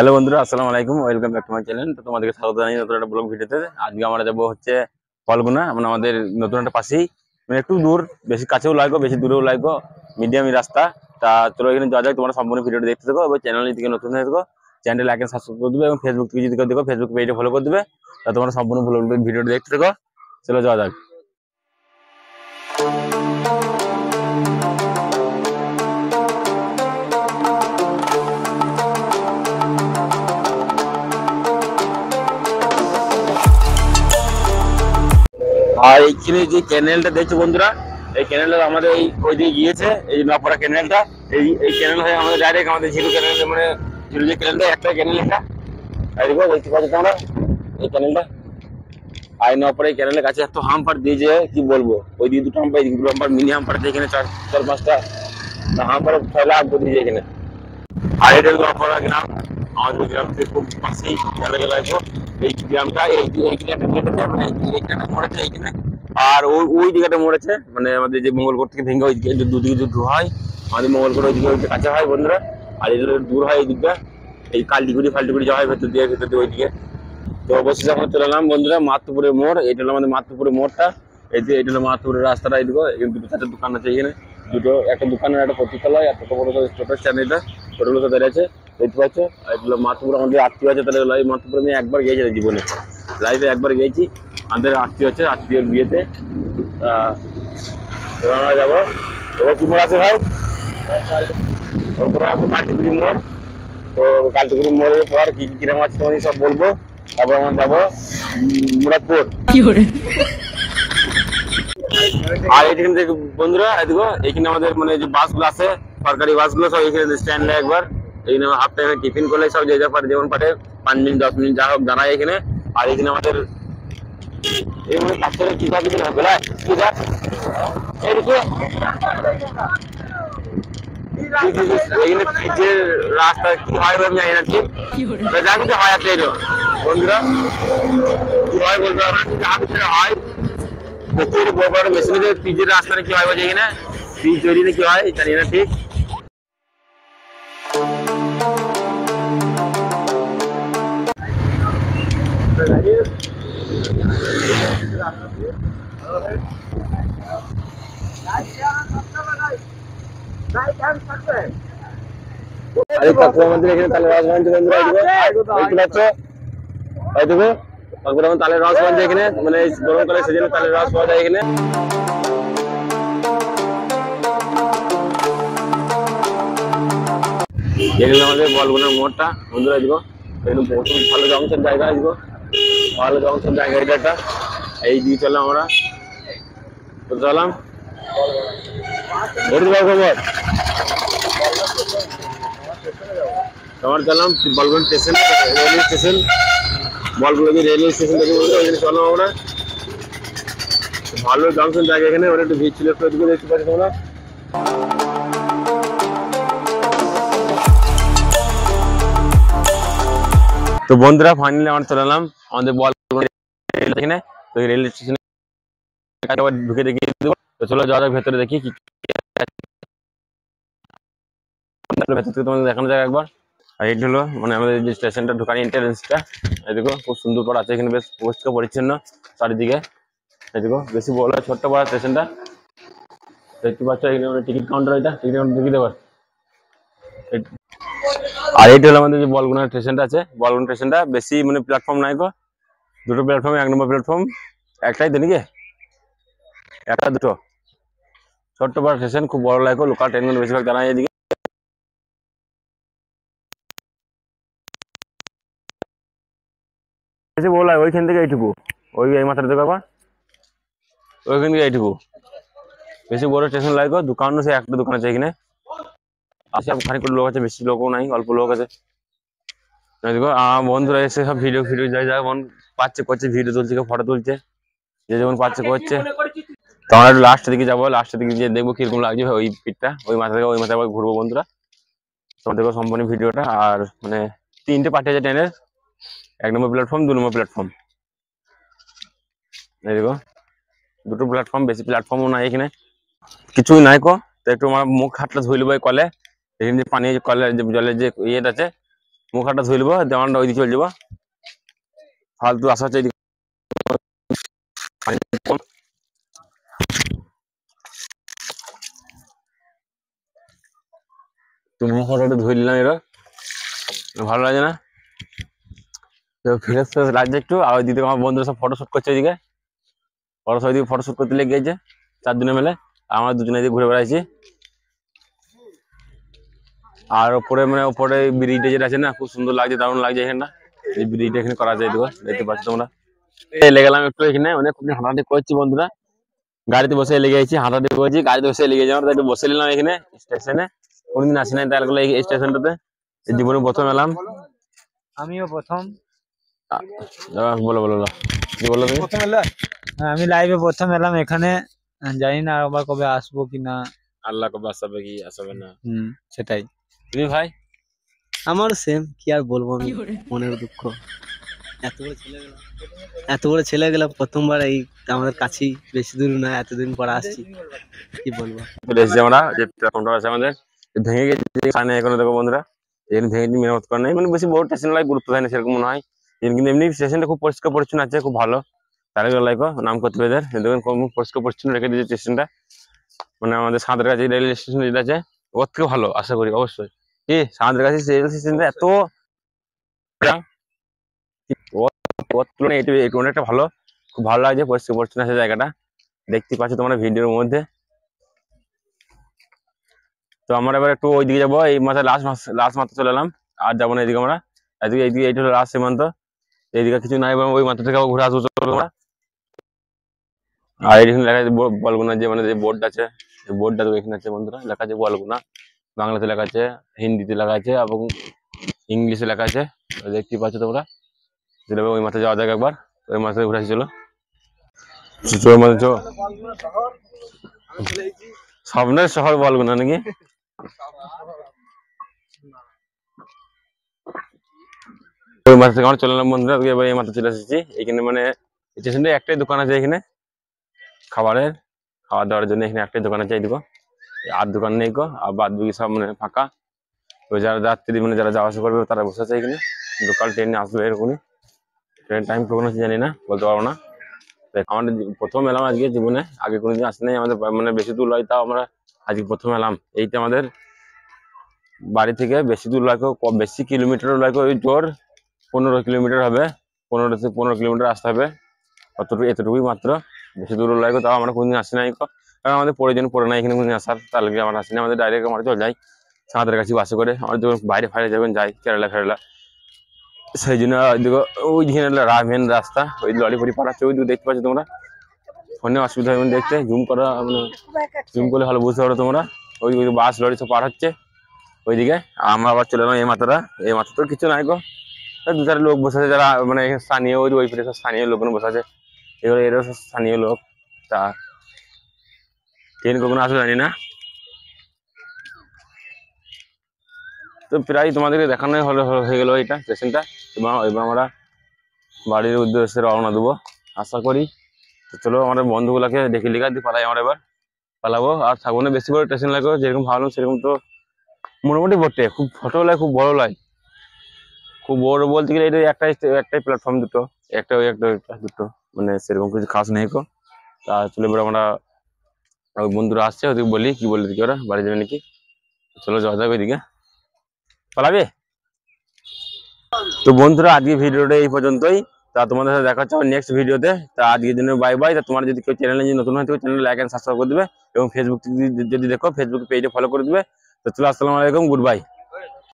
Hello বন্ধুরা, আসসালামু আলাইকুম। Welcome back to my channel. তো তোমাদেরকে স্বাগত জানাই নতুন একটা ব্লগ ভিডিওতে। আজকে আমরা যাবো হচ্ছে ফলগুনা, মানে আমাদের নতুন একটা পাশেই, মানে একটু দূর, বেশি কাছেও লাগো বেশি দূরেও লাগো, মিডিয়ামই রাস্তা। তা চলো এখানে যাওয়া যায়। তোমরা সম্পূর্ণ ভিডিওটা দেখতে থাকো এবং চ্যানেল থেকে নতুন হয়ে থাকো, চ্যানেল লাইক এন্ড সাবস্ক্রাইব করে দেবে এবং ফেসবুক থেকে যদি দেখো ফেসবুক পেজটা ফলো করে দেবে। তা তোমরা সম্পূর্ণ ভিডিওটা দেখতে থাকো। চলো যাওয়া যাক। আর এইখানে যে ক্যানেলটা দেখছো বন্ধুরা, এই ক্যানেলটা আমাদের এই ওই দিকে গিয়েছে, এই নপাড়া ক্যানেলটা। এই ক্যানেল হয়ে আমাদের ডাইরেক্ট আমাদের ঝিলু ক্যানেল, মানে ঝিলু যে ক্যানেলটা একটা ক্যানেল, এটা দেখতে পাচ্ছ তোমরা এই ক্যানেলটা। আর নপাড়া এই ক্যানেলের কাছে এত হাম্পার দিয়েছে কি বলবো। ওই দিকে দুটো হাম্পার, দুটো হাম্পার, মিনি হাম্পার আছে এখানে চার চার পাঁচটা হাম্পার ফেলা দিয়েছে এখানে। আর এটা নপাড়া গ্রাম, আমাদের গ্রাম থেকে খুব পাশেই এলাকা লাগবে এই গ্রামটা। এইখানে আর ওই দিকটা মরেছে, মানে আমাদের যে মঙ্গলকোট থেকে ভেঙে ওই দিকে দুদিকে যে দূর হয়, আমাদের মঙ্গলকোট ওই দিকে কাছে হয় বন্ধুরা। আর এগুলো দূর হয় এই দিকটা, এই কালটিগুড়ি ফাল্টিগুড়ি যাওয়া হয় ভেতর দিয়ে ওই দিকে। তো অবশ্যই আমরা চলে এলাম বন্ধুরা মাতপুরের মোড়। এটা হলো আমাদের মাতপুরের মোড়টা। এটা হলো মাতপুরের রাস্তাটা। এইদিকে এখানে দুটো চারটে দোকান আছে, এখানে দুটো, একটা দোকানের একটা প্রতিষ্ঠালয়, একটা বড় ছোট স্ট্যান্ড, ছোটগুলো তো দাঁড়িয়ে আছে দেখতে পাচ্ছ। এগুলো মাতপুর আমাদের আত্মীয় আছে, তাহলে মাতপুরে আমি একবার গিয়েছি জীবনে, লাইফে একবার গিয়েছি। আমাদের আত্মীয় আছে, আত্মীয়র বিয়েতে আমরা যাবো। এবার কি মোড় আছে ভাই? কালটিগুড়ি মোড়। তো কালটিগুড়ি মোড়ের পর কি কি কিরম আছে তোমাকে সব বলবো। তারপর আমরা যাবো মুরাদপুর। আর এখান থেকে বন্ধুরা এদিকে, এখানে আমাদের মানে যে বাসগুলো আছে, সরকারি বাসগুলো সব এখানে স্ট্যান্ডে একবার এখানে হাফ টাইমে টিফিন করলে সব যে যা পারে যেমন পারে 5 মিনিট 10 মিনিট যা হোক দাঁড়ায় এখানে। আর এখানে আমাদের এই মানে বাচ্চারা কি ভাবে হবে না কি যা এদিকে এখানে পিচের রাস্তা কি হয় আমি জানি না, ঠিক যা কিছু হয় একটা বন্ধুরা কি হয় বলতে পারবো না, যা কিছু হয় বড় বড় মেশিনে পিচের রাস্তাটা কি হয় বলছে এখানে, পিচ তৈরি কি হয় জানি না ঠিক। আমাদের এখানে তালের রস বানছে বন্ধুরা, দেখতে পাচ্ছ দেখো তালের রস বানছে এখানে, মানে গরমকালের সিজনে তালের রস পাওয়া যায় এখানে। এগুলো আমাদের বলগুনার মোড়টা বন্ধুরা, দেখো এখানে প্রচুর ভালো জংশন জায়গা, দেখো ভালো জংশন জায়গা এটা একটা। এই দিকে চললাম আমরা, চললাম খবর তোমার চললাম বলগুন স্টেশন, রেলওয়ে স্টেশন, বলগুলো রেলওয়ে স্টেশন থেকে বলতে ওইখানে চললাম আমরা। ভালো জংশন জায়গা এখানে, ওরা একটু ভিড় ছিল, একটু দেখতে পাচ্ছি তোমরা। তো বন্ধুরা ফাইনালি আমরা চলে এলাম আমাদের এখানে, তো রেলওয়ে স্টেশনে ঢুকে দেখিয়ে দেবো। তো চলো যাওয়া যাক ভেতরে, দেখি কি ভেতর থেকে তোমাদের দেখানো যাক একবার। আর এইটা হলো মানে আমাদের যে স্টেশনটা ঢোকার এন্ট্রান্সটা, এই দেখো খুব সুন্দর করা আছে এখানে, বেশ পরিষ্কার পরিচ্ছন্ন চারিদিকে। এই দেখো বেশি বড় ছোট্ট বড় স্টেশনটা দেখতে পাচ্ছ। এখানে টিকিট কাউন্টার, এটা টিকিট কাউন্টার দেখি দেবার। আর এইটা হলো আমাদের যে বলগুনা স্টেশনটা আছে, বলগুনা স্টেশনটা বেশি মানে প্ল্যাটফর্ম নাই গো, দুটো প্ল্যাটফর্ম, 1 নম্বর প্ল্যাটফর্ম একটাই তো নাকি, একটা দুটো ছোট্ট বড় স্টেশন, খুব বড় লাগে। লোকাল ট্রেনগুলো বেশিরভাগ দাঁড়ায় এদিকে। বেশি বলা ওইখান থেকে এইটুকু, ওই এই মাথাটা দেখো আবার, ওইখান থেকে এইটুকু বেশি বড় স্টেশন লাগে। দোকানও সে একটা দোকান আছে এখানে, আসে খানিক লোক আছে, বেশি লোকও নাই, অল্প লোক আছে। দেখো বন্ধুরা এসে সব ভিডিও যাই যেমন পাচ্ছে করছে, ভিডিও তুলছে, ফটো তুলছে, যে যেমন পাচ্ছে করছে। তো আমরা একটু লাস্টের দিকে যাবো, লাস্টের দিকে গিয়ে দেখবো কিরকম লাগছে ওই পিঠটা, ওই মাথা থেকে ওই মাথায় আবার ঘুরবো বন্ধুরা। তোমার দেখো সম্পূর্ণ ভিডিওটা। আর মানে 3টে পার্টি আছে ট্রেনের, 1 নম্বর প্ল্যাটফর্ম, 2 নম্বর প্ল্যাটফর্ম। এই দেখো দুটো প্ল্যাটফর্ম, বেশি প্ল্যাটফর্মও নাই এখানে, কিছুই নাই কো। তো একটু আমার মুখ হাতটা ধুই নেবো কলে, এখানে যে পানি কলের যে জলের যে ইয়েটা আছে, মুখ হাতটা ধুইলব দেওয়ানটা ওইদিকে চলে যাবো ফালতু আসা হচ্ছে এইদিকে তো মুখ হাতটা ধুই নিলাম এবার ভালো লাগে না তো ফ্রেশ ফ্রেশ লাগছে একটু আর ওইদিকে আমার বন্ধুরা সব ফটো শুট করছে ওইদিকে ওইদিকে ফটো শুট করতে লেগে গেছে 4 দিনে মেলে আমরা দুজনে এদিকে ঘুরে বেড়াইছি আর ওপরে মানে ওপরে ব্রিজটা যেটা আছে না খুব সুন্দর লাগছে দারুণ লাগছে এখানটা এই ব্রিজটা এখানে করা যায় দেখতে পাচ্ছ তোমরা লেগে গেলাম একটু এখানে অনেকক্ষণ হাঁটাহাঁটি করছি বন্ধুরা গাড়িতে বসে লেগে গেছি হাঁটাহাঁটি করছি গাড়িতে বসে লেগে যাওয়ার একটু বসে নিলাম এখানে স্টেশনে কোনদিন আসি নাই তাহলে এই স্টেশনটাতে জীবনে প্রথম এলাম আমিও প্রথম বলো বলো বলো কি বললো তুমি আমি লাইভে প্রথম এলাম এখানে জানি না আবার কবে আসবো কিনা আল্লাহ কবে আসবে কি আসবে না সেটাই তুমি ভাই আমার সেম কি আর বলবো আমি মনের দুঃখ এত বড় ছেলে গেলাম প্রথমবার এই আমাদের কাছেই বেশি দূর না এতদিন পর আসছি কি বলবো চলে এসেছি আমরা যে প্ল্যাটফর্মটা আছে আমাদের ভেঙে গেছে এখানে এখনো দেখো বন্ধুরা এখানে ভেঙে দিয়ে মেরামত করা নেই মানে বেশি বড় স্টেশন লাগে গুরুত্ব দেয় না সেরকম মনে হয় কিন্তু এমনি স্টেশনটা খুব পরিষ্কার পরিচ্ছন্ন আছে খুব ভালো তার লাইকো নাম করতে হবে এদের দেখুন খুব পরিষ্কার পরিচ্ছন্ন রেখে দিয়েছে স্টেশনটা মানে আমাদের সাঁতরের কাছে রেল স্টেশন যেটা আছে ওর থেকে ভালো আশা করি অবশ্যই কি সাঁতরের কাছে রেল স্টেশনটা এত ওর তুলনায় এটা অনেকটা ভালো খুব ভালো লাগছে পরিষ্কার পরিচ্ছন্ন আছে জায়গাটা দেখতে পাচ্ছ তোমরা ভিডিওর মধ্যে তো আমরা এবার একটু ওইদিকে যাবো এই মাসে লাস্ট মাত্র চলে এলাম আর যাবো না এদিকে আমরা এদিকে এইদিকে এইটা হলো লাস্ট সীমান্ত এইদিকে কিছু নাই ওই মাত্র থেকে ঘুরে আসবো আমরা আর এখানে লেখা আছে বলগুনা যে মানে যে বোর্ড আছে এই বোর্ডটা তো এখানে আছে বন্ধুরা লেখা আছে বলগুনা বাংলাতে লেখা আছে হিন্দিতে লেখা আছে এবং ইংলিশে লেখা আছে দেখতে পাচ্ছ তোমরা যেটা ওই মাঠে যাওয়া যাক একবার ওই মাঠে ঘুরে আসি চলো স্বপ্নের শহর বলগুনা নাকি ওই মাঠ থেকে আমরা চলে এলাম বন্ধুরা এবার এই মাঠে চলে এসেছি এখানে মানে স্টেশনে একটাই দোকান আছে এখানে খাওয়া দাওয়ার জন্য এখানে একটাই দোকান আছে এইদিকে আর দোকান নেই গো আর বাদ বাকি সব মানে ফাঁকা তো যারা যাত্রী মানে যারা যাওয়া আসা করবে তারা বসে আছে এখানে লোকাল ট্রেনে আসবে এরকমই ট্রেন টাইম কখন আছে জানি না বলতে পারবো না আমাদের প্রথম এলাম আজকে জীবনে আগে কোনোদিন আসি নাই আমাদের মানে বেশি দূর লয় তাও আমরা আজকে প্রথম এলাম এইটা আমাদের বাড়ি থেকে বেশি দূর লাগে বেশি কিলোমিটার লাগে ওই জোর 15 কিলোমিটার হবে 15 কিলোমিটার আসতে হবে এতটুকুই মাত্র বেশি দূর লাগে তাও আমরা কোনদিন আসি নাই কারণ আমাদের প্রয়োজন পড়ে না এখানে কোনদিন আসার তার লাগে আমরা আসি না আমাদের ডাইরেক্ট আমরা চলে যাই সাঁতারের কাছে বাসে করে আমরা যখন বাইরে ফাইরে যখন যাই কেরালা ফেরালা সেই জন্য ওইদিকে মেন রাস্তা ওই লরি ফরি পাঠাচ্ছে ওইদিকে দেখতে পাচ্ছ তোমরা ফোনে অসুবিধা হবে দেখতে জুম করা মানে জুম করলে ভালো বুঝতে পারো তোমরা ওই বাস লরি সব পার হচ্ছে ওইদিকে আমরা আবার চলে এলাম এই মাথা তো কিছু নাই গো 2-4 লোক বসে আছে যারা মানে স্থানীয় ওই স্থানীয় লোকজন বসে আছে এগুলো এরা স্থানীয় লোক তা ট্রেন কখনো আসবে জানি না তো প্রায় তোমাদেরকে দেখানো হয়ে গেল এটা স্টেশনটা এবার আমরা বাড়ির উদ্দেশ্যে রওনা দেবো আশা করি তো চলো আমাদের বন্ধুগুলাকে দেখে লিখা দিয়ে পালাই আমরা এবার পালাবো আর থাকবো না বেশি বড় স্টেশন লাগবে যেরকম ভালো সেরকম তো মোটামুটি বটে খুব ছোট লাগে খুব বড় লাগে খুব বড় বলতে গেলে এটা একটাই প্ল্যাটফর্ম দুটো একটা দুটো মানে সেরকম কিছু খাস নেই কো তা চলে এবার আমরা ওই বন্ধুরা আসছে ওদিকে বলি কি বলি দিকে ওরা বাড়ি যাবে নাকি চলো যাওয়া যাবে ওইদিকে পালাবে তো বন্ধুরা আজকে ভিডিওটা এই পর্যন্তই তা তোমাদের সাথে দেখা হচ্ছে নেক্সট ভিডিওতে তা আজকের জন্য বাই বাই তা তোমার যদি কেউ চ্যানেলে নতুন হয় তো চ্যানেল লাইক এন্ড সাবস্ক্রাইব করে দিবে এবং ফেসবুক যদি দেখো ফেসবুক পেজে ফলো করে দিবে তো চলো আসসালামু আলাইকুম গুড বাই।